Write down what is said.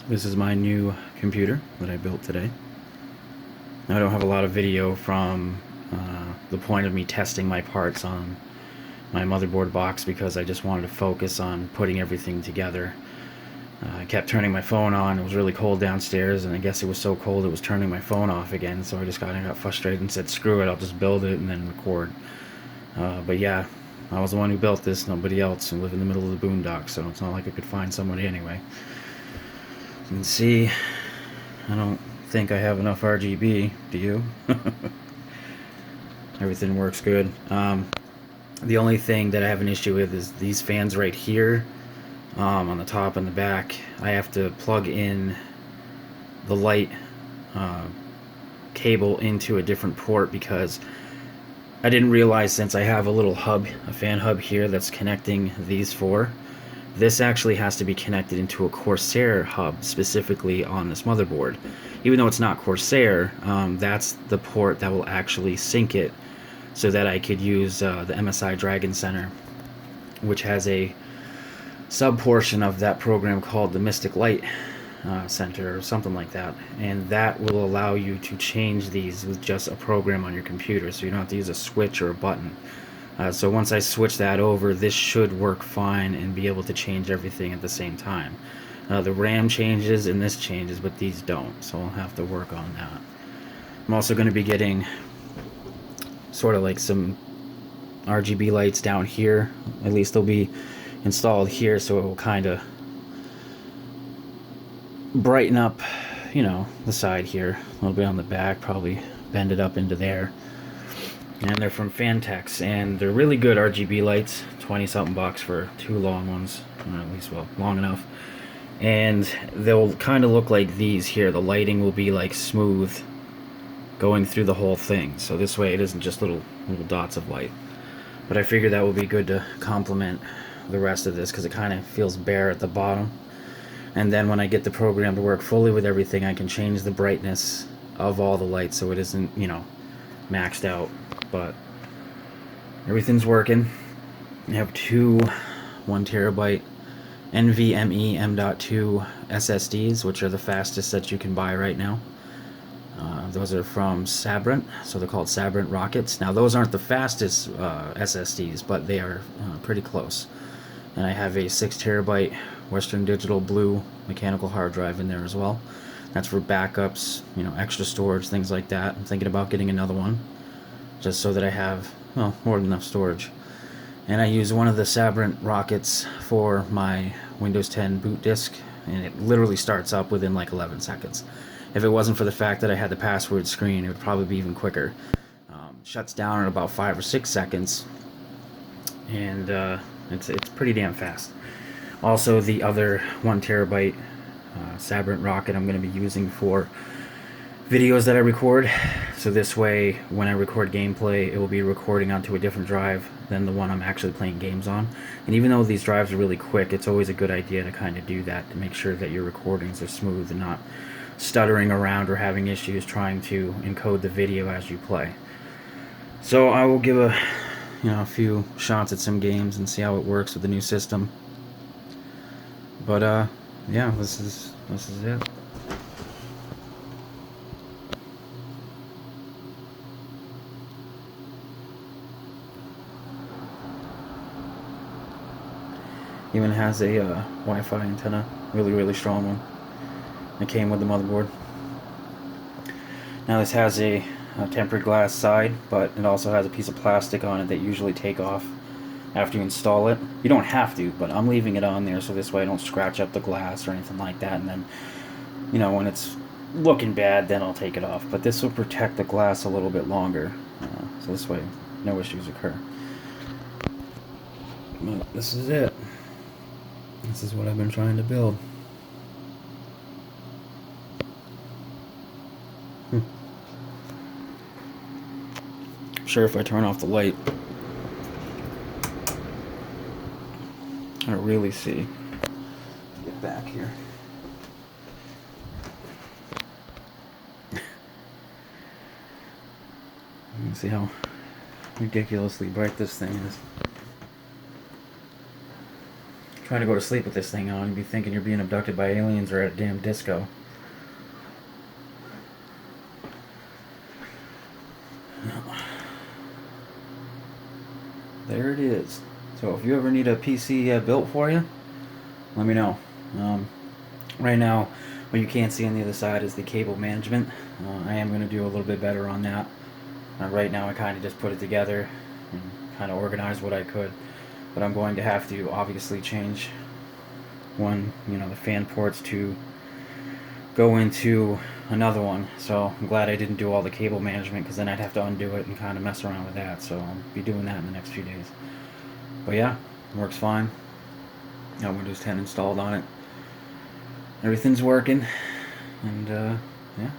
This is my new computer that I built today. I don't have a lot of video from the point of me testing my parts on my motherboard box because I just wanted to focus on putting everything together. I kept turning my phone on. It was really cold downstairs, and I guess it was so cold it was turning my phone off again, so I got frustrated and said screw it, I'll just build it and then record. But yeah, I was the one who built this, nobody else, and live in the middle of the boondocks, so it's not like I could find somebody anyway. You can see, I don't think I have enough RGB, do you? Everything works good. The only thing that I have an issue with is these fans right here, on the top and the back. I have to plug in the light cable into a different port because I didn't realize, since I have a little hub, a fan hub here that's connecting these four, this actually has to be connected into a Corsair hub specifically on this motherboard. Even though it's not Corsair, that's the port that will actually sync it so that I could use the MSI Dragon Center, which has a sub portion of that program called the Mystic Light Center or something like that, and that will allow you to change these with just a program on your computer, so you don't have to use a switch or a button. So once I switch that over, this should work fine and be able to change everything at the same time. The RAM changes and this changes, but these don't, so I'll have to work on that. I'm also going to be getting sort of like some RGB lights down here. At least they'll be installed here, so it will kind of brighten up, you know, the side here a little bit on the back, probably bend it up into there. And they're from Fantex, and they're really good RGB lights. 20 something bucks for two long ones, or at least, well, long enough. And they'll kind of look like these here. The lighting will be like smooth going through the whole thing, so this way it isn't just little dots of light. But I figured that would be good to complement the rest of this because it kind of feels bare at the bottom. And then when I get the program to work fully with everything, I can change the brightness of all the lights so it isn't, you know, maxed out. But everything's working. I have two 1 terabyte NVMe M.2 SSDs, which are the fastest that you can buy right now. Those are from Sabrent, so they're called Sabrent Rockets. Now those aren't the fastest SSDs, but they are pretty close. And I have a 6 terabyte Western Digital Blue mechanical hard drive in there as well. That's for backups, you know, extra storage, things like that. I'm thinking about getting another one, just so that I have, well, more than enough storage. And I use one of the Sabrent Rockets for my Windows 10 boot disk, and it literally starts up within like 11 seconds. If it wasn't for the fact that I had the password screen, it would probably be even quicker. Shuts down in about 5 or 6 seconds, and it's pretty damn fast. Also, the other 1 terabyte Sabrent Rocket I'm going to be using for videos that I record. So this way, when I record gameplay, it will be recording onto a different drive than the one I'm actually playing games on. And even though these drives are really quick, it's always a good idea to kind of do that to make sure that your recordings are smooth and not stuttering around or having issues trying to encode the video as you play. So I will give a few shots at some games and see how it works with the new system. But yeah, this is it. Even has a Wi-Fi antenna, really strong one. It came with the motherboard. Now this has a tempered glass side, but it also has a piece of plastic on it that you usually take off after you install it. You don't have to, but I'm leaving it on there so this way I don't scratch up the glass or anything like that, and then, you know, when it's looking bad, then I'll take it off. But this will protect the glass a little bit longer, so this way no issues occur. But this is it. This is what I've been trying to build. I'm sure if I turn off the light, I don't really see. Get back here. You can see how ridiculously bright this thing is. trying to go to sleep with this thing on, you'd be thinking you're being abducted by aliens or at a damn disco. There it is. So if you ever need a PC built for you, let me know. Right now, what you can't see on the other side is the cable management. I am going to do a little bit better on that. Right now I kind of just put it together and kind of organized what I could. But I'm going to have to obviously change one, the fan ports to go into another one. So I'm glad I didn't do all the cable management, because then I'd have to undo it and kind of mess around with that. So I'll be doing that in the next few days. But yeah, works fine. Got Windows 10 installed on it. Everything's working, and yeah.